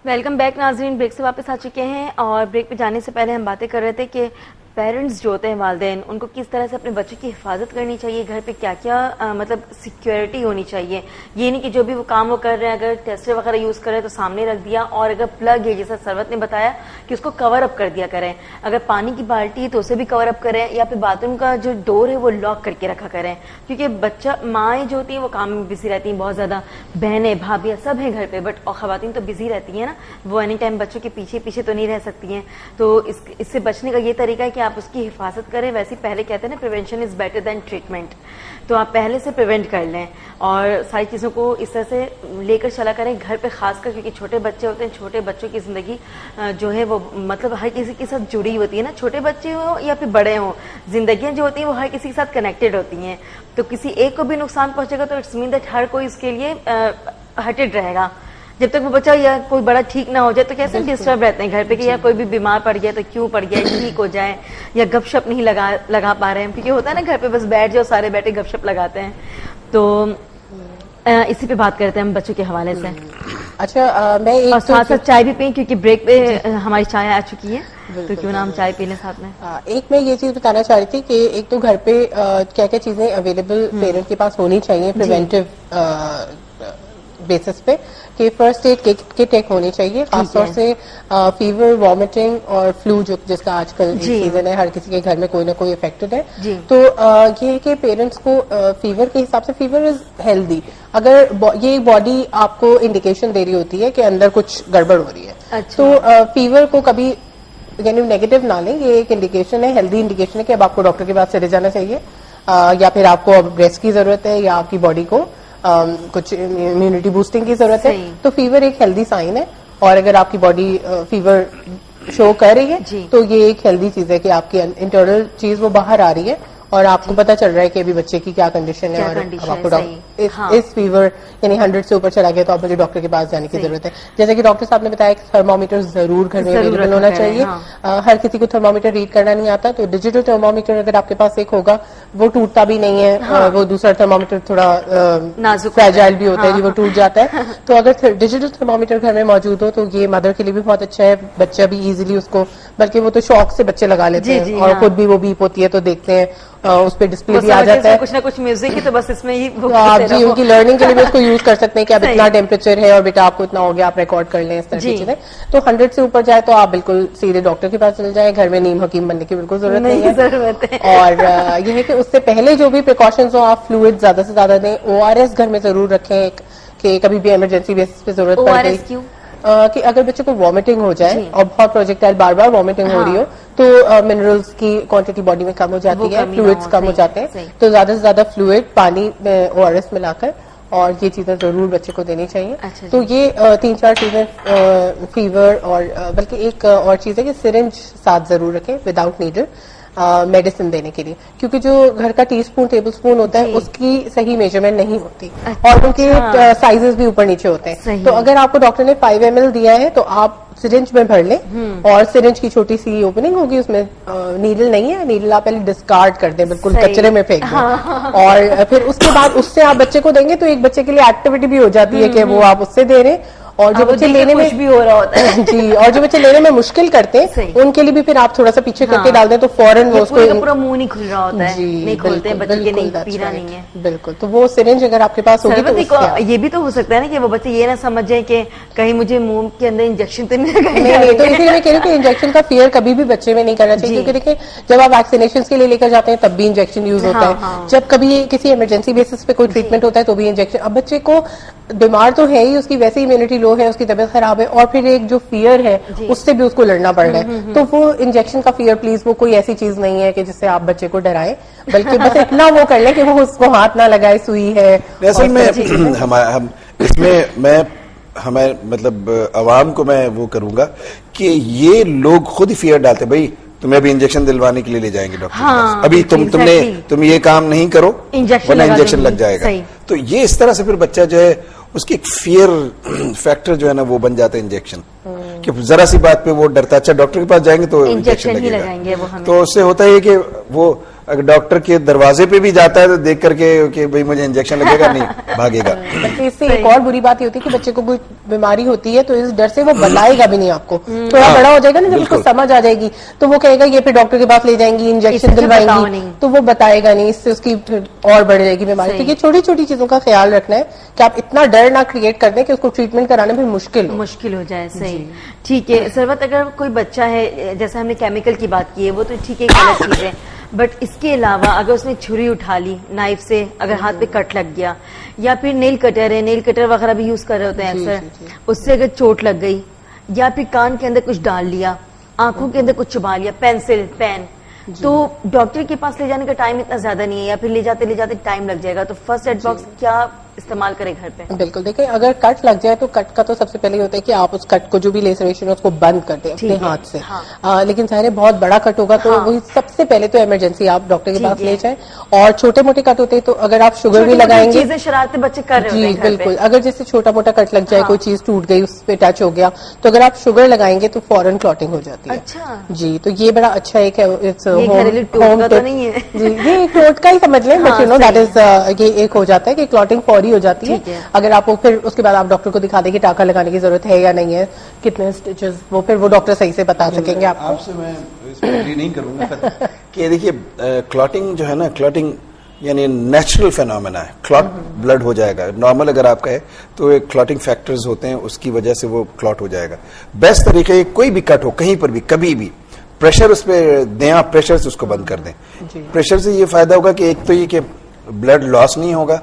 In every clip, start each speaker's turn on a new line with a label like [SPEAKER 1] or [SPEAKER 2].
[SPEAKER 1] Welcome back नाज़रीन। Break से वापस आ चुके हैं और ब्रेक पे जाने से पहले हम बातें कर रहे थे कि पेरेंट्स जो होते हैं, वालिदैन, उनको किस तरह से अपने बच्चे की हिफाजत करनी चाहिए, घर पे क्या क्या मतलब सिक्योरिटी होनी चाहिए। ये नहीं कि जो भी वो काम वो कर रहे हैं, अगर टेस्टर वगैरह यूज़ कर रहे हैं तो सामने रख दिया, और अगर प्लग है जैसा सरवत ने बताया कि उसको कवर अप कर दिया करें, अगर पानी की बाल्टी है तो उसे भी कवर अप करें, या फिर बाथरूम का जो डोर है वो लॉक करके रखा करें। क्योंकि बच्चा, माएँ जो होती हैं वो काम में बिजी रहती हैं बहुत ज़्यादा, बहनें भाभियाँ सब हैं घर पर, बट और ख़वातीन तो बिजी रहती हैं ना, वो एनी टाइम बच्चों के पीछे पीछे तो नहीं रह सकती हैं। तो इससे बचने का ये तरीका है कि आप उसकी हिफाजत करें। वैसे ही पहले कहते हैं ना, prevention is better than treatment, तो आप पहले से प्रिवेंट कर लें और सारी चीज़ों को इस तरह से लेकर चला करें घर पे, खासकर क्योंकि छोटे बच्चे होते हैं। छोटे बच्चों की ज़िंदगी जो है वो मतलब हर किसी के साथ जुड़ी होती है ना, छोटे बच्चे हो या फिर बड़े हों, जिंदगियां जो होती हैं वो हर किसी के साथ कनेक्टेड होती हैं। तो किसी एक को भी नुकसान पहुंचेगा तो इट्स मीन दैट हर कोई इसके लिए हटेड रहेगा। जब तक वो बच्चा या कोई बड़ा ठीक ना हो जाए तो कैसे डिस्टर्ब रहते हैं घर पे कि या कोई भी बीमार पड़ गया तो क्यों पड़ गया, ठीक हो जाए, या गपशप नहीं लगा पा रहे हैं, क्योंकि होता है ना घर पे बस बैठ जाओ, सारे बैठे गपशप लगाते हैं। तो इसी पे बात करते हैं हम बच्चों के हवाले से।
[SPEAKER 2] अच्छा, मैं एक
[SPEAKER 1] और साथ साथ चाय भी पिए क्योंकि ब्रेक पे हमारी चाय आ चुकी है, तो क्यों ना हम चाय पीने साथ में।
[SPEAKER 2] एक मैं ये चीज बताना चाह रही थी कि एक तो घर पे क्या क्या चीजें अवेलेबल पेरेंट के पास होनी चाहिए प्रिवेंटिव बेसिस पे, कि फर्स्ट एड किट एक होनी चाहिए, खासतौर से फीवर, वॉमिटिंग और फ्लू जो जिसका आजकल सीजन है, हर किसी के घर में कोई ना कोई इफेक्टेड है। तो ये है कि पेरेंट्स को फीवर के हिसाब से, फीवर इज हेल्दी, अगर ये बॉडी आपको इंडिकेशन दे रही होती है कि अंदर कुछ गड़बड़ हो रही है। अच्छा। तो फीवर को कभी यानी नेगेटिव ना लें, ये एक इंडिकेशन है, हेल्दी इंडिकेशन है कि अब आपको डॉक्टर के पास चले जाना चाहिए, या फिर आपको अब रेस्ट की जरूरत है, या आपकी बॉडी को कुछ इम्यूनिटी बूस्टिंग की जरूरत है। तो फीवर एक हेल्दी साइन है, और अगर आपकी बॉडी फीवर शो कर रही है तो ये एक हेल्दी चीज है कि आपकी इंटरनल चीज वो बाहर आ रही है और आपको पता चल रहा है कि अभी बच्चे की क्या कंडीशन है, और आपको इस फीवर यानी 100 से ऊपर चला गया तो आप मुझे डॉक्टर के पास जाने की जरूरत है। जैसे कि डॉक्टर साहब ने बताया कि थर्मोमीटर जरूर घर में अवेलेबल होना चाहिए। हर किसी को थर्मोमीटर रीड करना नहीं आता, तो डिजिटल थर्मोमीटर अगर आपके पास एक होगा, वो टूटता भी नहीं है, वो दूसरा थर्मोमीटर थोड़ा फ्रैजाइल भी होता है जी, वो टूट जाता है। तो अगर डिजिटल थर्मोमीटर घर में मौजूद हो तो ये मदर के लिए भी बहुत अच्छा है, बच्चा भी इजीली उसको, बल्कि वो तो शौक से बच्चे लगा लेते हैं और खुद भी वो बीप होती है तो देखते हैं, उस पर डिस्प्ले भी आ जाता है,
[SPEAKER 1] कुछ ना कुछ म्यूजिक ही, तो बस इसमें ही
[SPEAKER 2] तो आप जी उनकी लर्निंग के लिए भी उसको यूज कर सकते हैं कि अब इतना टेम्परेचर है और बेटा आपको इतना हो गया, आप रिकॉर्ड कर लें, इस तरह की चीजें। तो 100 से ऊपर जाए तो आप बिल्कुल सीधे डॉक्टर के पास चले जाए, घर में नीम हकीम बनने की बिल्कुल जरूरत नहीं है। और ये है कि उससे पहले जो भी प्रिकॉशंस हो, आप फ्लूइड ज्यादा से ज्यादा दें, ORS घर में जरूर रखें कि कभी भी इमरजेंसी बेसिस पे जरूरत पड़ गई, कि अगर बच्चे को वॉमिटिंग हो जाए और बहुत प्रोजेक्टाइल बार बार वॉमिटिंग हो रही हो तो मिनरल्स की क्वांटिटी बॉडी में कम हो जाती है, फ्लूइड्स कम हो जाते हैं, तो ज्यादा से ज्यादा फ्लूइड पानी में ORS मिलाकर और ये चीजें जरूर बच्चे को देनी चाहिए। अच्छा, तो ये 3-4 चीजें, फीवर और बल्कि एक और चीज है कि सिरिंज साथ जरूर रखें विदाउट नीडल मेडिसिन देने के लिए, क्योंकि जो घर का टीस्पून टेबल स्पून होता है उसकी सही मेजरमेंट नहीं होती। अच्छा, और उनके साइजेस भी ऊपर नीचे होते हैं। तो अगर आपको डॉक्टर ने 5 ml दिया है तो आप सिरिंज में भर लें, और सिरिंज की छोटी सी ओपनिंग होगी, उसमें नीडल नहीं है, नीडल आप पहले डिस्कार्ड कर दें, बिल्कुल कचरे में फेंक दें, और फिर उसके बाद उससे आप बच्चे को देंगे तो एक बच्चे के लिए एक्टिविटी भी हो जाती है कि वो आप उससे दे रहे हैं, और जो बच्चे लेने में भी हो रहा होता है जी, और जो बच्चे लेने में मुश्किल करते हैं उनके लिए भी फिर आप थोड़ा सा पीछे करके डाल दें तो फौरन वो उसको
[SPEAKER 1] पूरा मुंह नहीं खुल रहा होता है, नहीं खोलते हैं बच्चे, नहीं पीना नहीं है।
[SPEAKER 2] बिल्कुल, तो वो सिरिंज अगर आपके पास होगी तो
[SPEAKER 1] ये भी तो हो सकता है ना कि वो बच्चे ये ना समझ जाए कि कहीं मुझे मुंह के अंदर इंजेक्शन तो नहीं लगाएंगे।
[SPEAKER 2] नहीं, तो इसीलिए मैं कह रही हूँ कि इंजेक्शन का फियर कभी भी बच्चे में नहीं करना चाहिए, क्योंकि देखिए जब आप वैक्सीनेशन के लिए लेकर जाते हैं तब भी इंजेक्शन यूज होता है, जब कभी किसी इमरजेंसी बेसिस पे कोई ट्रीटमेंट होता है तो भी इंजेक्शन। अब बच्चे को बीमार तो है ही, उसकी वैसे इम्यूनिटी लो है, उसकी तबीयत खराब है, और फिर एक जो फियर है उससे भी उसको लड़ना पड़ रहा है, तो वो इंजेक्शन का फियर प्लीज वो कोई ऐसी चीज नहीं है कि जिससे आप बच्चे को डराएं, बल्कि बस इतना वो कर लें कि वो उसको हाथ ना लगाए, सुई है।
[SPEAKER 3] असल में हम इसमें मैं हमारे मतलब अवाम को मैं वो करूंगा कि ये लोग खुद ही फियर डालते, भाई तुम्हें अभी इंजेक्शन दिलवाने के लिए ले जाएंगे डॉक्टर के पास, अभी तुम ये काम नहीं करो वरना इंजेक्शन लग जाएगा। तो ये इस तरह से फिर बच्चा जो है उसकी एक फियर फैक्टर जो है ना वो बन जाता है इंजेक्शन, कि जरा सी बात पे वो डरता, अच्छा डॉक्टर के पास जाएंगे तो इंजेक्शन लगेगा। तो उससे होता है कि वो अगर डॉक्टर के दरवाजे पे भी जाता है तो देख करके कि भाई मुझे इंजेक्शन लगेगा, नहीं भागेगा।
[SPEAKER 2] बल्कि इससे एक और बुरी बात ये होती है कि बच्चे को कोई बीमारी होती है तो इस डर से वो बताएगा भी नहीं आपको। थोड़ा बड़ा हो जाएगा ना, जब उसको समझ आ जाएगी तो वो कहेगा ये फिर डॉक्टर के पास ले जाएंगी, इंजेक्शन दिलवाएंगी, तो वो बताएगा नहीं, इससे उसकी और बढ़ जाएगी बीमारी। तो ये छोटी छोटी चीजों का ख्याल रखना है कि आप इतना डर ना क्रिएट कर दें कि उसको ट्रीटमेंट कराने में मुश्किल हो
[SPEAKER 1] जाए। सही, ठीक है। सरवत, अगर कोई बच्चा है, जैसे हमने केमिकल की बात की है, वो तो ठीक है, एक अलग चीज है, बट इसके अलावा अगर उसने छुरी उठा ली, नाइफ से अगर हाथ पे कट लग गया, या फिर नेल कटर वगैरह भी यूज कर रहे होते हैं अक्सर, उससे अगर चोट लग गई, या फिर कान के अंदर कुछ डाल लिया, आंखों के अंदर कुछ चुबा लिया, पेन, तो डॉक्टर के पास ले जाने का टाइम इतना ज्यादा नहीं है, या फिर ले जाते टाइम लग जाएगा, तो फर्स्ट एड बॉक्स क्या इस्तेमाल करें घर पे? बिल्कुल,
[SPEAKER 2] देखिए अगर कट लग जाए तो कट का तो सबसे पहले होता है कि आप उस कट को, जो भी लेसरेशन है, उसको बंद कर दें अपने हाथ से। हाँ। लेकिन सारे बहुत बड़ा कट होगा तो वही सबसे पहले तो इमरजेंसी आप डॉक्टर के पास ले जाएं। और छोटे मोटे कट होते हैं तो अगर आप शुगर भी लगाएंगे,
[SPEAKER 1] चीजें शरारती बच्चे कर रहे होते हैं
[SPEAKER 2] बिल्कुल, अगर जैसे छोटा मोटा कट लग जाए, कोई चीज टूट गई, उस पर टच हो गया, तो अगर आप शुगर लगाएंगे तो फौरन क्लॉटिंग हो जाती है।
[SPEAKER 1] अच्छा
[SPEAKER 2] जी, तो ये बड़ा अच्छा एक
[SPEAKER 1] होम तो नहीं है
[SPEAKER 2] जी, ये एक टोटका ही समझ लें, but you know that is, ये एक हो जाता है कि क्लॉटिंग फौरी हो जाती है। अगर आपको फिर उसके बाद आप डॉक्टर को दिखा दें कि टाका लगाने की जरूरत है या नहीं है, कितने स्टिचेस, वो फिर वो डॉक्टर सही से बता सकेंगे आपको।
[SPEAKER 3] आपसे मैं इसमें एग्री नहीं करूंगा कि देखिए क्लॉटिंग जो है ना, क्लॉटिंग यानी नेचुरल फेनोमेना है। क्लॉट ब्लड हो जाएगा नॉर्मल, अगर आपका है तो एक क्लॉटिंग फैक्टर्स होते हैं, उसकी वजह से वो क्लॉट हो जाएगा। बेस्ट तरीके, कोई भी कट हो कहीं पर भी, कभी भी प्रेशर उस पर दें, आप प्रेशर से उसको बंद कर दें। प्रेशर से ये फायदा होगा कि एक तो ये कि ब्लड लॉस नहीं होगा,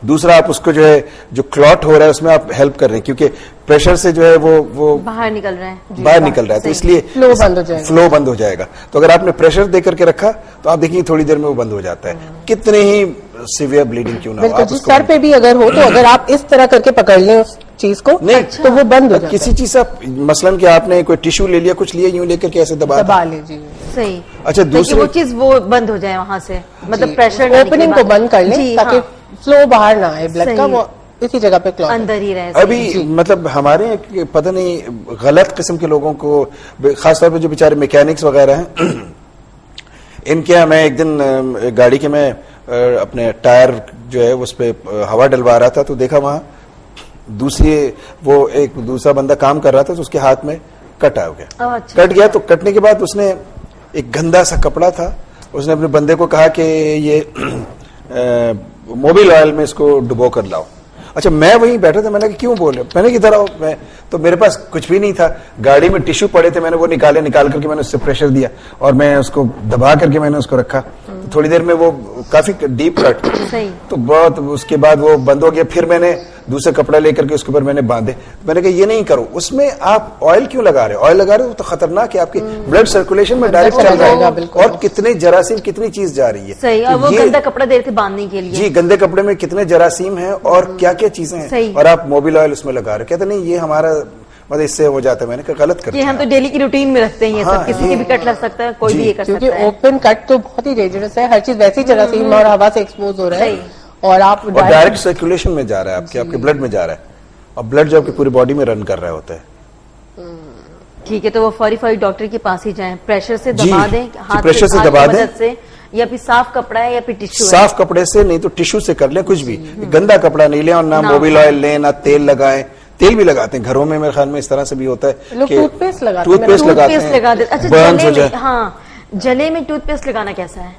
[SPEAKER 3] दूसरा आप उसको जो है, जो क्लॉट हो रहा है उसमें आप हेल्प कर रहे हैं, क्योंकि प्रेशर से जो है वो
[SPEAKER 1] बाहर निकल रहा है,
[SPEAKER 3] तो इसलिए फ्लो बंद हो जाएगा। तो अगर आपने प्रेशर दे करके रखा तो आप देखिए थोड़ी देर में वो बंद हो जाता है, कितने ही सीवियर ब्लीडिंग क्यों ना हो।
[SPEAKER 2] सर पे भी अगर हो तो अगर आप इस तरह करके पकड़ लें उस चीज को, नहीं तो वो बंद हो जाता है।
[SPEAKER 3] किसी चीज से मसलन कि आपने कोई टिश्यू ले लिया, कुछ लिया, यूं लेकर के ऐसे दबा
[SPEAKER 2] लीजिए।
[SPEAKER 1] सही।
[SPEAKER 3] अच्छा, दूसरी
[SPEAKER 1] वो चीज वो बंद हो जाए वहां से, मतलब प्रेशर
[SPEAKER 2] ओपनिंग को बंद कर लें ताकि फ्लो बाहर ना आए ब्लड का, वो इसी जगह पे क्लॉट
[SPEAKER 1] अंदर ही रहे।
[SPEAKER 3] अभी मतलब हमारे पता नहीं गलत किस्म के लोगों को, खासतौर पे जो बेचारे मैकेनिक्स वगैरह हैं, इनके यहाँ मैं एक दिन गाड़ी के मैं अपने टायर जो है उस पे हवा डलवा रहा था, तो देखा वहां एक दूसरा बंदा काम कर रहा था, तो उसके हाथ में कट आ गया। कट गया, तो कटने के बाद उसने एक गंदा सा कपड़ा था, उसने अपने बंदे को कहा कि ये मोबिल ऑयल में इसको डुबो कर लाओ। अच्छा, मैं वहीं बैठा था, मैंने कहा क्यों बोल रहे हो, मैंने किधर आओ, मैं तो मेरे पास कुछ भी नहीं था, गाड़ी में टिश्यू पड़े थे, मैंने वो निकाल करके मैंने उससे प्रेशर दिया और मैं उसको दबा करके मैंने उसको रखा, तो थोड़ी देर में वो काफी डीप कट, तो बहुत, उसके बाद वो बंद हो गया। फिर मैंने दूसरा कपड़ा लेकर के उसके ऊपर मैंने बांधे, मैंने कहा ये नहीं करो, उसमें आप ऑयल क्यों लगा रहे हो, ऑयल लगा रहे हो तो खतरनाक है, आपके ब्लड सर्कुलेशन में डायरेक्ट चल जाएगा, और कितने जरासीम, कितनी चीज जा रही है।
[SPEAKER 1] सही, और वो गंदा कपड़ा देर से बांधने के लिए,
[SPEAKER 3] जी, गंदे कपड़े में कितने जरासीम है और क्या क्या चीजें हैं, और आप मोबिल ऑयल उसमें लगा रहे हो। कहते नहीं, ये हमारा मतलब इससे हो जाता है। मैंने कहा गलत करते हैं,
[SPEAKER 1] हम तो डेली की रूटीन में रखते हैं, सब किसी के भी कट लग सकता है, कोई भी ये कर सकता है,
[SPEAKER 2] क्योंकि ओपन कट तो बहुत ही डेंजरस है, हर चीज वैसे ही जरासीम और हवा से एक्सपोज हो रहा है, और आप
[SPEAKER 3] डायरेक्ट सर्कुलेशन में जा रहा है, आपके ब्लड में जा रहा है, और ब्लड जो आपकी पूरी बॉडी में रन कर रहा होता है।
[SPEAKER 1] ठीक है, तो वो फौरी डॉक्टर के पास ही जाएं, प्रेशर से दबा दें, हाथ
[SPEAKER 3] प्रेशर से दबा दें,
[SPEAKER 1] या फिर साफ कपड़ा है या फिर टिश्यू,
[SPEAKER 3] साफ कपड़े से, नहीं तो टिश्यू से कर लें, कुछ भी, गंदा कपड़ा नहीं लें, और ना मोबिल ऑयल लें, ना तेल लगाएं। तेल भी लगाते हैं घरों में, मेरे ख्याल में इस तरह से भी होता है,
[SPEAKER 2] लोग टूथपेस्ट लगाते
[SPEAKER 3] हैं।
[SPEAKER 1] अच्छा, जले में टूथपेस्ट लगाना कैसा है?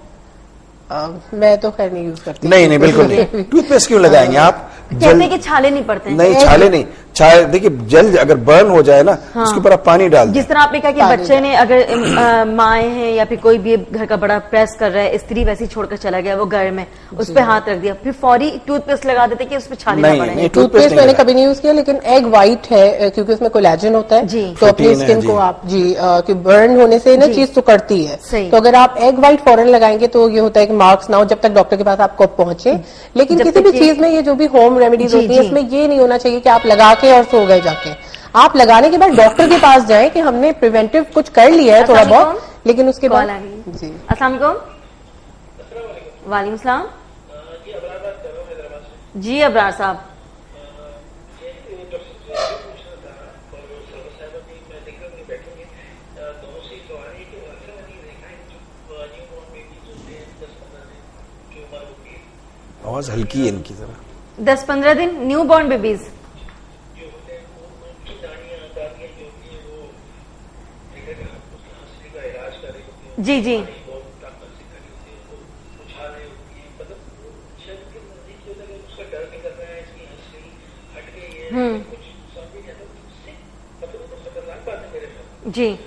[SPEAKER 2] मैं तो खैर नहीं यूज करती।
[SPEAKER 3] नहीं बिल्कुल नहीं, टूथपेस्ट क्यों लगाएंगे आप?
[SPEAKER 1] कहते हैं कि छाले नहीं पड़ते हैं।
[SPEAKER 3] नहीं, छाले नहीं, छाले देखिए जल अगर बर्न हो जाए ना, उसके ऊपर आप पानी डाल दें।
[SPEAKER 1] जिस तरह आपने कहा कि बच्चे ने अगर माए हैं या फिर कोई भी घर का बड़ा प्रेस कर रहा है, स्त्री वैसे छोड़कर चला गया वो घर में, उस पर हाथ रख दिया, फिर फौरी टूथपेस्ट लगा देते कि उस पर छाले ना पड़े।
[SPEAKER 2] टूथपेस्ट मैंने कभी नहीं यूज किया, लेकिन एग व्हाइट है क्योंकि उसमें कोलेजन होता है, तो अपनी स्किन को आप कि बर्न होने से ना चीज तो करती है, तो अगर आप एग व्हाइट फौरन लगाएंगे तो ये होता है कि मार्क्स ना हो जब तक डॉक्टर के पास आपको पहुंचे। लेकिन किसी भी चीज में ये जो भी होम रेमेडीज होती है, इसमें ये नहीं होना चाहिए कि आप लगा के और सो गए जाके। आप लगाने के बाद डॉक्टर के पास जाएं कि हमने प्रिवेंटिव कुछ कर लिया है थोड़ा बहुत, लेकिन उसके बाद
[SPEAKER 1] जी। अस्सलाम वालेकुम। वालेकुम सलाम जी, अबरार साहब।
[SPEAKER 3] आवाज हल्की है इनकी जरा।
[SPEAKER 1] 10-15 दिन न्यू बॉर्न बेबीज। जी जी। जी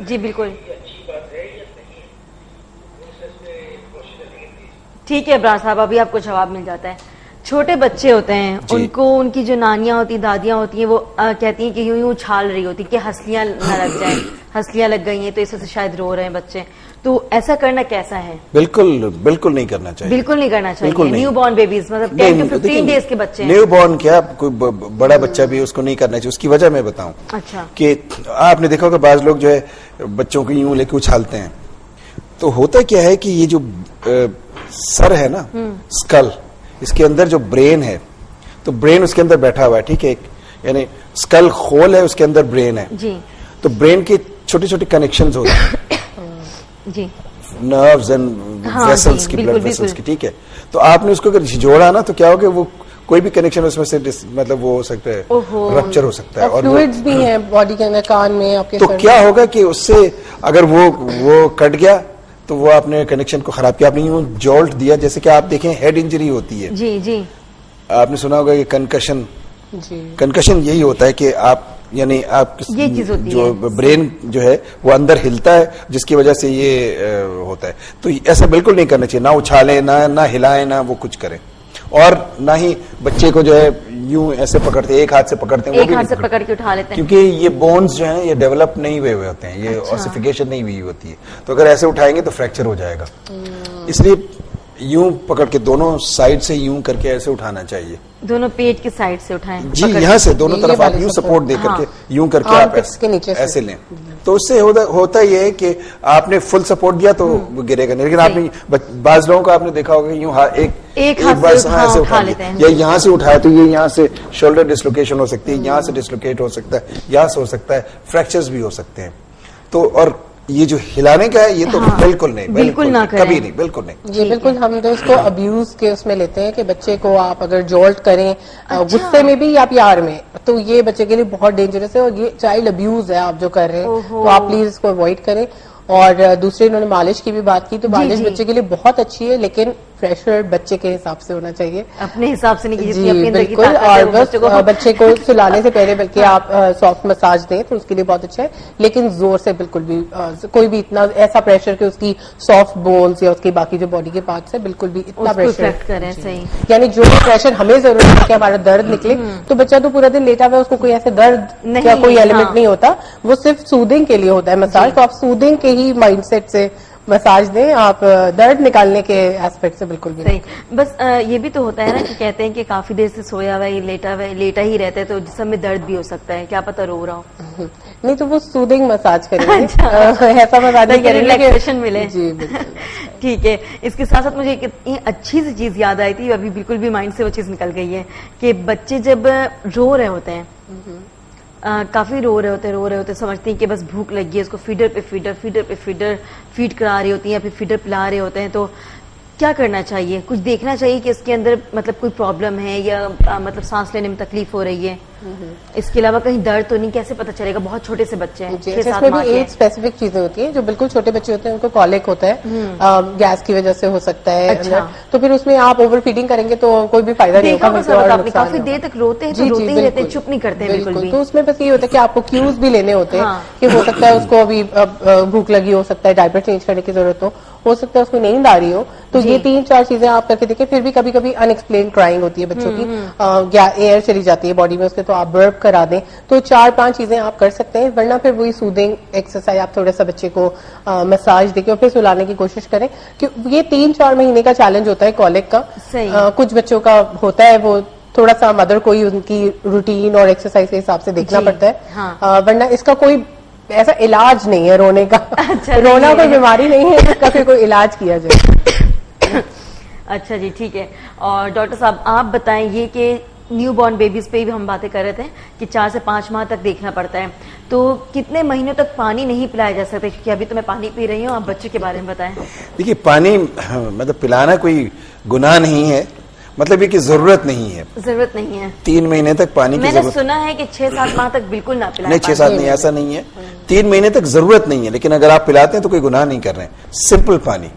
[SPEAKER 1] जी बिल्कुल ठीक है इब्रार साहब, अभी आपको जवाब मिल जाता है। छोटे बच्चे होते हैं, उनको उनकी जो नानियां होती, दादियां होती हैं, वो कहती हैं कि यूं यूं उछाल रही होती कि हंसलियां न लग जाए, हंसलियां लग गई हैं तो इससे शायद रो रहे हैं बच्चे, तो ऐसा करना कैसा है?
[SPEAKER 3] बिल्कुल बिल्कुल नहीं करना चाहिए,
[SPEAKER 1] बिल्कुल नहीं करना चाहिए। न्यू बॉर्न बेबीज मतलब 10 to 15 डेज के बच्चे,
[SPEAKER 3] न्यू बॉर्न क्या कोई बड़ा बच्चा भी उसको नहीं करना चाहिए। उसकी वजह मैं बताऊं।
[SPEAKER 1] अच्छा।
[SPEAKER 3] कि आपने देखा होगा बाज लोग जो है बच्चों को यूं लेके उछालते हैं, तो होता क्या है कि ये जो सर है ना, स्कल, इसके अंदर जो ब्रेन है, तो ब्रेन उसके अंदर बैठा हुआ है, ठीक है, यानी स्कल होल है, उसके अंदर ब्रेन है
[SPEAKER 1] जी।
[SPEAKER 3] तो ब्रेन के छोटे छोटे कनेक्शंस होते हैं
[SPEAKER 1] जी,
[SPEAKER 3] नर्व्स एंड वेसल्स की, ब्लड वेसल्स की, ठीक है। तो आपने उसको अगर जोड़ा ना तो क्या होगा, वो कोई भी कनेक्शन उसमें से मतलब वो हो सकता है, रप्चर हो सकता है, और
[SPEAKER 2] फ्लूइड्स भी हैं बॉडी के अंदर, कान में, आपके
[SPEAKER 3] तो क्या होगा कि उससे अगर वो कट गया तो वो आपने कनेक्शन को खराब किया, आपने यूं जॉल्ट दिया। जैसे कि आप देखें हेड इंजरी होती है,
[SPEAKER 1] जी जी,
[SPEAKER 3] आपने सुना होगा कि कंकशन,
[SPEAKER 2] जी,
[SPEAKER 3] कंकशन यही होता है कि आप यानी आप
[SPEAKER 1] ये चीज होती
[SPEAKER 3] जो
[SPEAKER 1] है,
[SPEAKER 3] ब्रेन जो है वो अंदर हिलता है, जिसकी वजह से ये होता है। तो ऐसा बिल्कुल नहीं करना चाहिए, ना उछालें, ना हिलाएं, ना वो कुछ करें, और ना ही बच्चे को जो है यूं ऐसे पकड़ते, एक हाथ से पकड़ते हैं,
[SPEAKER 1] एक हाथ से पकड़ के उठा लेते हैं,
[SPEAKER 3] क्योंकि ये बोन्स जो हैं ये डेवलप नहीं हुए हुए होते हैं, ये ऑसिफिकेशन नहीं हुई होती है, तो अगर ऐसे उठाएंगे तो फ्रैक्चर हो जाएगा। इसलिए यूं पकड़ के दोनों साइड से यूं करके ऐसे उठाना चाहिए,
[SPEAKER 1] दोनों पेट की साइड से उठाएं
[SPEAKER 3] जी, यहाँ से दोनों तरफ आप यूं सपोर्ट दे करके, यूं करके आप ऐसे लें, तो उससे होता ये है कि आपने फुल सपोर्ट दिया तो वो गिरेगा नहीं। लेकिन आपने बाज लोगों को आपने देखा होगा यूं एक बार से उठा लेते हैं, या यहाँ से उठाया तो ये यहाँ से शोल्डर डिस्लोकेशन हो सकती है, यहाँ से डिस्लोकेट हो सकता है, यहाँ से हो सकता है, फ्रैक्चर्स भी हो सकते हैं। तो और ये जो हिलाने का है ये तो बिल्कुल नहीं,
[SPEAKER 1] बिल्कुल ना करें,
[SPEAKER 3] कभी नहीं, बिल्कुल नहीं।
[SPEAKER 2] ये बिल्कुल हम तो इसको अब्यूज के उसमें लेते हैं कि बच्चे को आप अगर जॉल्ट करें गुस्से में भी या प्यार में, तो ये बच्चे के लिए बहुत डेंजरस है, और ये चाइल्ड अब्यूज है आप जो कर रहे हैं, तो आप प्लीज इसको अवॉइड करें। और दूसरे इन्होंने मालिश की भी बात की, तो मालिश बच्चे के लिए बहुत अच्छी है, लेकिन प्रेशर बच्चे के हिसाब से होना चाहिए, अपने हिसाब से नहीं, जितनी अपनी अंदर की ताकत है, और बस बच्चे को सुलाने से पहले बल्कि आप सॉफ्ट मसाज दें तो उसके लिए बहुत अच्छा है, लेकिन जोर से बिल्कुल भी कोई भी इतना ऐसा प्रेशर कि उसकी सॉफ्ट बोन्स या उसकी बाकी जो बॉडी के पार्ट्स है बिल्कुल भी इतना प्रेशर करें, सही, यानी जो प्रेशर हमें जरूरत है कि हमारा दर्द निकले, तो बच्चा तो पूरा दिन लेटा हुआ है, उसको कोई ऐसे दर्द या कोई एलिमेंट नहीं होता, वो सिर्फ सूदिंग के लिए होता है मसाज, तो आप सूदिंग के ही माइंडसेट से मसाज दें, आप दर्द निकालने के एस्पेक्ट से बिल्कुल भी नहीं।
[SPEAKER 1] बस ये भी तो होता है ना कि कहते हैं कि काफी देर से सोया हुआ है, लेटा ही रहता है, तो जिस्म में दर्द भी हो सकता है, क्या पता रो रहा हो।
[SPEAKER 2] नहीं तो वो सूदिंग मसाज करेंगे, ऐसा मसाज नहीं करेंगे,
[SPEAKER 1] रिलैक्सेशन मिले।
[SPEAKER 2] जी बिल्कुल
[SPEAKER 1] ठीक है। इसके साथ साथ मुझे एक अच्छी सी चीज याद आई थी, अभी बिल्कुल भी माइंड से वो चीज निकल गई है, कि बच्चे जब रो रहे होते हैं, काफी रो रहे होते समझते हैं कि बस भूख लगी है, उसको फीडर पे फीड करा रही होती है, या फिर फीडर पिला रहे होते हैं, तो क्या करना चाहिए? कुछ देखना चाहिए कि इसके अंदर मतलब कोई प्रॉब्लम है, या मतलब सांस लेने में तकलीफ हो रही है, इसके अलावा कहीं दर्द तो नहीं, कैसे पता चलेगा? बहुत छोटे से बच्चे हैं,
[SPEAKER 2] इसमें भी एज स्पेसिफिक चीजें होती हैं, जो बिल्कुल छोटे बच्चे होते हैं उनको कॉलिक होता है, गैस की वजह से हो सकता है। अच्छा। तो फिर उसमें आप ओवर फीडिंग करेंगे तो कोई भी फायदा नहीं होगा,
[SPEAKER 1] काफी देर तक रोते हैं, तो रोते ही रहते हैं, चुप नहीं करते हैं बिल्कुल भी।
[SPEAKER 2] तो उसमें बस ये होता है कि आपको क्यूज भी लेने होते हैं, कि हो सकता है उसको अभी भूख लगी, हो सकता है डायपर चेंज करने की जरूरत हो सकता है उसको नींद आ रही हो, तो ये 3-4 चीजें आप करके देखें। फिर भी कभी कभी अनएक्सप्लेन क्राइंग होती है बच्चों की, एयर चली जाती है बॉडी में उसके, तो आप बर्प करा दें, तो 4-5 चीजें आप कर सकते हैं, वरना फिर वही सूदिंग एक्सरसाइज आप थोड़ा सा बच्चे को मसाज देके और फिर सुलाने की कोशिश करें, कि ये 3-4 महीने का चैलेंज होता है कॉलिक का। कुछ बच्चों का होता है, वो थोड़ा सा मदर को ही उनकी रूटीन और एक्सरसाइज के हिसाब से देखना पड़ता है, वरना इसका कोई ऐसा इलाज नहीं है रोने का। अच्छा, रोना कोई बीमारी नहीं है, इसका फिर कोई इलाज किया जाए।
[SPEAKER 1] अच्छा जी, ठीक है। और डॉक्टर साहब आप बताएं ये कि न्यू बॉर्न बेबीज पे भी हम बातें कर रहे थे कि 4 से 5 माह तक देखना पड़ता है, तो कितने महीनों तक पानी नहीं पिलाया जा सकता? क्योंकि अभी तो मैं पानी पी रही हूँ, आप बच्चों के बारे में बताएं।
[SPEAKER 3] देखिए, पानी मतलब पिलाना कोई गुनाह नहीं है, मतलब ये कि जरूरत नहीं है,
[SPEAKER 1] जरूरत नहीं है।
[SPEAKER 3] 3 महीने तक पानी की
[SPEAKER 1] मैंने सुना है कि 6-7 माह तक बिल्कुल ना पिलाएं।
[SPEAKER 3] नहीं, 6-7 नहीं, ऐसा नहीं है, 3 महीने तक जरूरत नहीं है, लेकिन अगर आप पिलाते हैं तो कोई गुनाह नहीं कर रहे हैं। सिंपल पानी,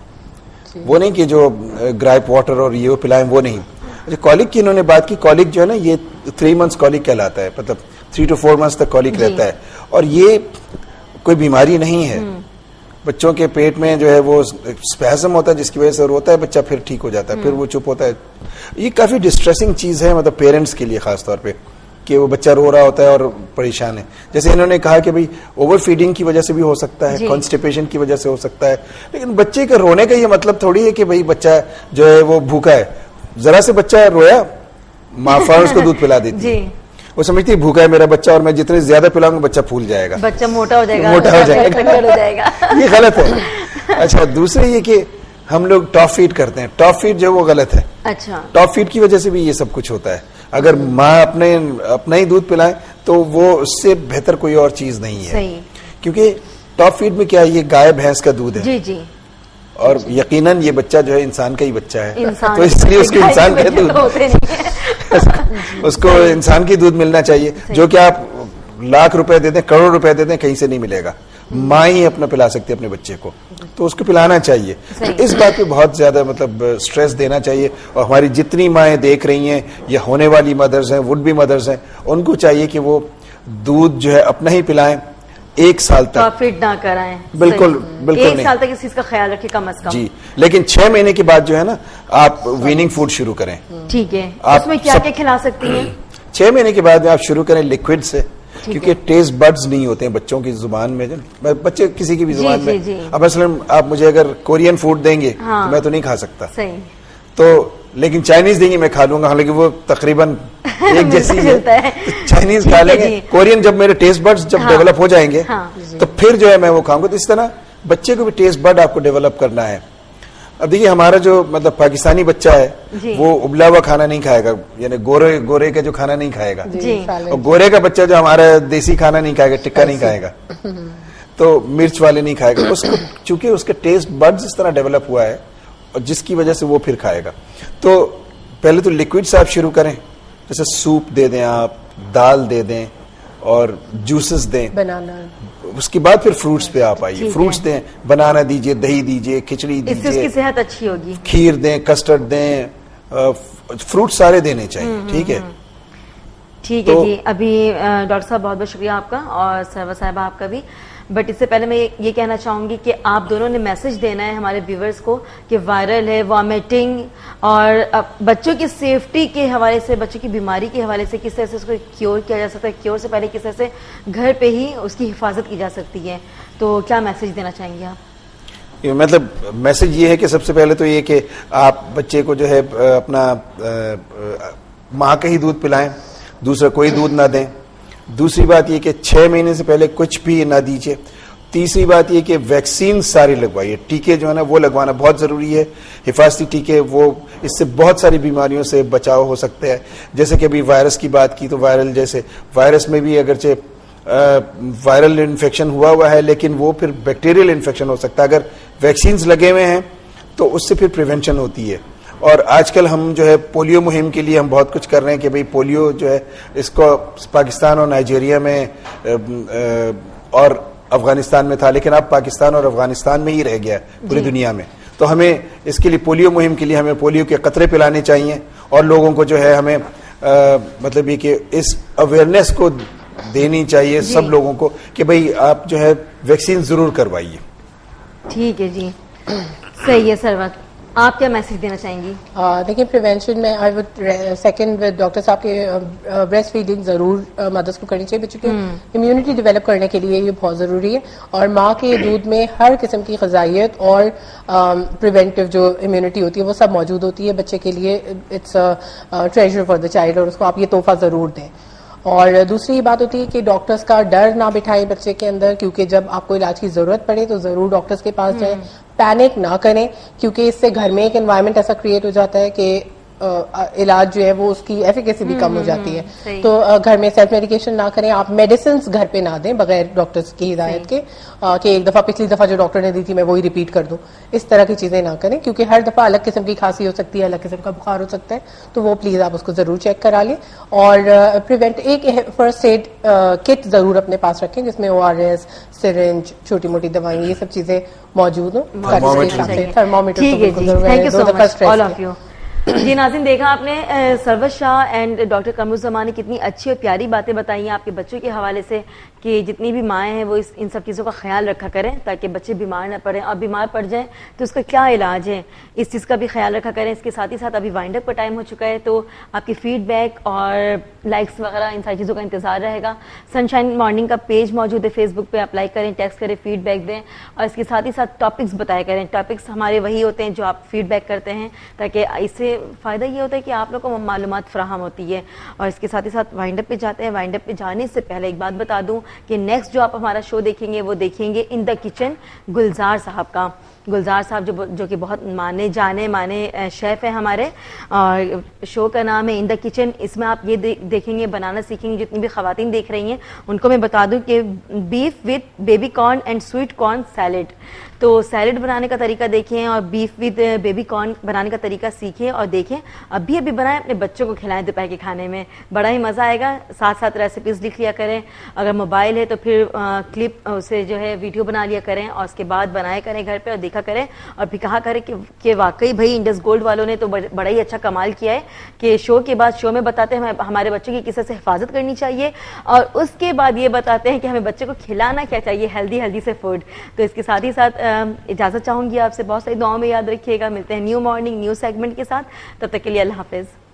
[SPEAKER 3] वो नहीं कि जो ग्राइप वाटर और ये पिलाएं, वो नहीं। अच्छा, कॉलिक की इन्होंने बात की, कॉलिक जो है ना, ये 3 मंथ्स कॉलिक कहलाता है, मतलब 3 to 4 मंथ्स तक कॉलिक रहता है, और ये कोई बीमारी नहीं है। बच्चों के पेट में जो है वो स्पैज़म होता है, जिसकी वजह से रोता है बच्चा, फिर ठीक हो जाता है, फिर वो चुप होता है। ये काफी डिस्ट्रेसिंग चीज है, मतलब पेरेंट्स के लिए खास तौर पे, कि वो बच्चा रो रहा होता है और परेशान है। जैसे इन्होंने कहा कि भाई ओवर फीडिंग की वजह से भी हो सकता है, कॉन्स्टिपेशन की वजह से हो सकता है, लेकिन बच्चे के रोने का ये मतलब थोड़ी है कि भाई बच्चा जो है वो भूखा है। जरा से बच्चा रोया, माँ फौरन उसको दूध पिला देती है, वो समझती है भूखा है मेरा बच्चा, और मैं जितने ज्यादा पिलाऊंगा बच्चा फूल जाएगा,
[SPEAKER 1] बच्चा मोटा हो जाएगा,
[SPEAKER 3] मोटा हो जाएगा। ये गलत है। अच्छा, दूसरे ये कि हम लोग टॉप फीड करते हैं, टॉप फीड जो वो गलत है।
[SPEAKER 1] अच्छा,
[SPEAKER 3] टॉप फीड की वजह से भी ये सब कुछ होता है। अगर माँ अपना ही दूध पिलाए तो वो उससे बेहतर कोई और चीज नहीं है।
[SPEAKER 1] सही।
[SPEAKER 3] क्योंकि टॉप फीड में क्या है, ये गाय भैंस का दूध है।
[SPEAKER 1] जी जी।
[SPEAKER 3] और यकीनन ये बच्चा जो है इंसान का ही बच्चा है,
[SPEAKER 1] तो
[SPEAKER 3] इसलिए उसको इंसान का दूध उसको इंसान की दूध मिलना चाहिए, जो कि आप लाख रुपए दे दें, करोड़ रुपए दे दें, कहीं से नहीं मिलेगा। माँ ही अपना पिला सकती है अपने बच्चे को, तो उसको पिलाना चाहिए। तो इस बात पे बहुत ज्यादा मतलब स्ट्रेस देना चाहिए, और हमारी जितनी माएँ देख रही हैं या होने वाली मदर्स हैं, वुड बी मदर्स हैं, उनको चाहिए कि वो दूध जो है अपना ही पिलाएं 1 साल तक,
[SPEAKER 1] फीड ना कराएं।
[SPEAKER 3] बिल्कुल बिल्कुल
[SPEAKER 1] 1 साल तक इस चीज का ख्याल रखें कम से कम
[SPEAKER 3] जी। लेकिन 6 महीने के बाद जो है ना, आप वीनिंग फूड शुरू करें।
[SPEAKER 1] ठीक है, उसमें क्या क्या खिला सकती हैं?
[SPEAKER 3] 6 महीने के बाद आप शुरू करें लिक्विड से, क्योंकि टेस्ट बड्स नहीं होते हैं बच्चों की जुबान में, जो बच्चे किसी की भी जुबान में। अब मसलन आप मुझे अगर कोरियन फूड देंगे तो मैं तो नहीं खा सकता,
[SPEAKER 1] सही।
[SPEAKER 3] तो लेकिन चाइनीज देंगे मैं खा लूंगा, हालांकि वो तकरीबन एक जैसी है, तो चाइनीज खा लेंगे। कोरियन जब मेरे टेस्ट बड्स जब डेवलप हो जाएंगे तो फिर जो है मैं वो खाऊंगा। तो इस तरह बच्चे को भी टेस्ट बड आपको डेवलप करना है। अब देखिए, हमारा जो मतलब पाकिस्तानी बच्चा है वो उबला हुआ खाना नहीं खाएगा, यानी गोरे का जो खाना नहीं खाएगा, और गोरे का बच्चा जो हमारा देसी खाना नहीं खाएगा, टिक्का नहीं खाएगा, तो मिर्च वाले नहीं खाएगा। उसको चूंकि उसके टेस्ट बड्स इस तरह डेवलप हुआ है, और जिसकी वजह से वो फिर खाएगा। तो पहले तो लिक्विड से आप शुरू करें, जैसे सूप दे दें, आप दाल दे दें और जूसेस दें, बनाना। उसके बाद फिर फ्रूट्स पे आप आइए, फ्रूट्स दें, बनाना दीजिए, दही दीजिए, खिचड़ी दीजिए,
[SPEAKER 1] इसकी सेहत अच्छी होगी,
[SPEAKER 3] खीर दें, कस्टर्ड दें, फ्रूट सारे देने चाहिए। ठीक है,
[SPEAKER 1] ठीक है जी। अभी डॉक्टर साहब बहुत बहुत शुक्रिया आपका, और सर्वा साहब आपका भी। बट इससे पहले मैं ये कहना चाहूंगी कि आप दोनों ने मैसेज देना है हमारे व्यूवर्स को कि वायरल है, वॉमिटिंग, और बच्चों की सेफ्टी के हवाले से, बच्चों की बीमारी के हवाले से किस तरह से उसको क्योर किया जा सकता है, क्योर से पहले किस तरह से घर पे ही उसकी हिफाजत की जा सकती है, तो क्या मैसेज देना चाहेंगे आप?
[SPEAKER 3] मतलब मैसेज ये है कि सबसे पहले तो ये कि आप बच्चे को जो है अपना माँ का ही दूध पिलाएं, दूसरा कोई दूध ना दें। दूसरी बात ये कि 6 महीने से पहले कुछ भी ना दीजिए। तीसरी बात ये कि वैक्सीन सारी लगवाइए, टीके जो है ना वो लगवाना बहुत जरूरी है, हिफाजती टीके, वो इससे बहुत सारी बीमारियों से बचाव हो सकते हैं। जैसे कि अभी वायरस की बात की, तो वायरल जैसे वायरस में भी अगरचे वायरल इन्फेक्शन हुआ है, लेकिन वो फिर बैक्टीरियल इन्फेक्शन हो सकता है। अगर वैक्सीन लगे हुए हैं तो उससे फिर प्रिवेंशन होती है। और आजकल हम जो है पोलियो मुहिम के लिए हम बहुत कुछ कर रहे हैं कि भाई पोलियो जो है इसको पाकिस्तान और नाइजीरिया में और अफगानिस्तान में था, लेकिन अब पाकिस्तान और अफगानिस्तान में ही रह गया है पूरी दुनिया में। तो हमें इसके लिए पोलियो मुहिम के लिए हमें पोलियो के कतरे पिलाने चाहिए, और लोगों को जो है हमें मतलब ये कि इस अवेयरनेस को देनी चाहिए सब लोगों को कि भाई आप जो है वैक्सीन जरूर करवाइए।
[SPEAKER 1] ठीक है जी, सही है। सरवत, आप क्या मैसेज देना चाहेंगी?
[SPEAKER 2] देखिए, प्रिवेंशन में I would second with doctor साहब के ब्रेस्ट फीडिंग जरूर मदद को करनी चाहिए। बच्चों की इम्यूनिटी डेवलप करने के लिए ये बहुत जरूरी है, और माँ के दूध में हर किस्म की ग़िज़ाइयत और प्रिवेंटिव जो इम्यूनिटी होती है वो सब मौजूद होती है बच्चे के लिए। It's treasure for the child, और उसको आप ये तोहफा जरूर दें। और दूसरी बात होती है कि डॉक्टर्स का डर ना बिठाएं बच्चे के अंदर, क्योंकि जब आपको इलाज की जरूरत पड़े तो जरूर डॉक्टर्स के पास जाएं। पैनिक ना करें, क्योंकि इससे घर में एक एनवायरनमेंट ऐसा क्रिएट हो जाता है कि इलाज जो है वो उसकी एफिकेसी भी कम हो जाती है। तो घर में सेल्फ मेडिकेशन ना करें, आप मेडिसिन घर पे ना दें बगैर डॉक्टर्स की हिदायत के, कि एक दफा पिछली दफा जो डॉक्टर ने दी थी मैं वही रिपीट कर दूं, इस तरह की चीजें ना करें, क्योंकि हर दफा अलग किस्म की खांसी हो सकती है, अलग किस्म का बुखार हो सकता है, तो वो प्लीज आप उसको जरूर चेक करा लें। और प्रिवेंट एक फर्स्ट एड किट जरूर अपने पास रखें जिसमें ORS, सिरिंज, छोटी मोटी दवाई, ये सब चीजें मौजूद हो। थर्मोमीटर
[SPEAKER 1] जी नाज़रीन, देखा आपने सरवर शाह एंड डॉक्टर कमरुज़्ज़मान ने कितनी अच्छी और प्यारी बातें बताई हैं आपके बच्चों के हवाले से, कि जितनी भी माएँ हैं वो इन सब चीज़ों का ख्याल रखा करें ताकि बच्चे बीमार न पड़ें, और बीमार पड़ जाएं तो उसका क्या इलाज है इस चीज़ का भी ख्याल रखा करें। इसके साथ ही साथ अभी वाइंड अप का टाइम हो चुका है, तो आपकी फीडबैक और लाइक्स वगैरह इन सारी चीज़ों का इंतजार रहेगा। सनशाइन मॉर्निंग का पेज मौजूद है फेसबुक पे, आप लाइक करें, टेक्स्ट करें, फीडबैक दें, और इसके साथ ही साथ टॉपिक्स बताया करें। टॉपिक्स हमारे वही होते हैं जो आप फीडबैक करते हैं, ताकि इससे फ़ायदा ये होता है कि आप लोगों को मालूमात फ्राहम होती है। और इसके साथ ही साथ वाइंड अप पे जाते हैं। वाइंड अप पे जाने से पहले एक बात बता दूं कि नेक्स्ट जो आप हमारा शो देखेंगे वो देखेंगे इन द किचन गुलजार साहब का। गुलजार साहब जो कि बहुत माने शेफ है हमारे, और शो का नाम है इन द किचन। इसमें आप ये देखेंगे, बनाना सीखेंगे। जितनी भी खवातीन देख रही हैं उनको मैं बता दूं कि beef with baby corn and sweet corn salad, तो सैलेड बनाने का तरीका देखें और बीफ विद बेबी कॉर्न बनाने का तरीका सीखें और देखें। अभी बनाएं, अपने बच्चों को खिलाएं दोपहर के खाने में, बड़ा ही मज़ा आएगा। साथ साथ रेसिपीज़ लिख लिया करें, अगर मोबाइल है तो फिर क्लिप उसे जो है वीडियो बना लिया करें, और उसके बाद बनाया करें घर पे और देखा करें, और फिर कहा करें कि वाकई भाई इंडस गोल्ड वालों ने तो बड़ा ही अच्छा कमाल किया है कि शो के बाद शो में बताते हैं हमारे बच्चों की किस तरह से हिफाजत करनी चाहिए, और उसके बाद ये बताते हैं कि हमें बच्चे को खिलाना क्या चाहिए, हेल्दी से फूड। तो इसके साथ ही साथ इजाज़त चाहूँगी आपसे, बहुत सारी दुआओं में याद रखिएगा। मिलते हैं न्यू मॉर्निंग न्यू सेगमेंट के साथ, तब तक के लिए अल्लाह हाफिज़।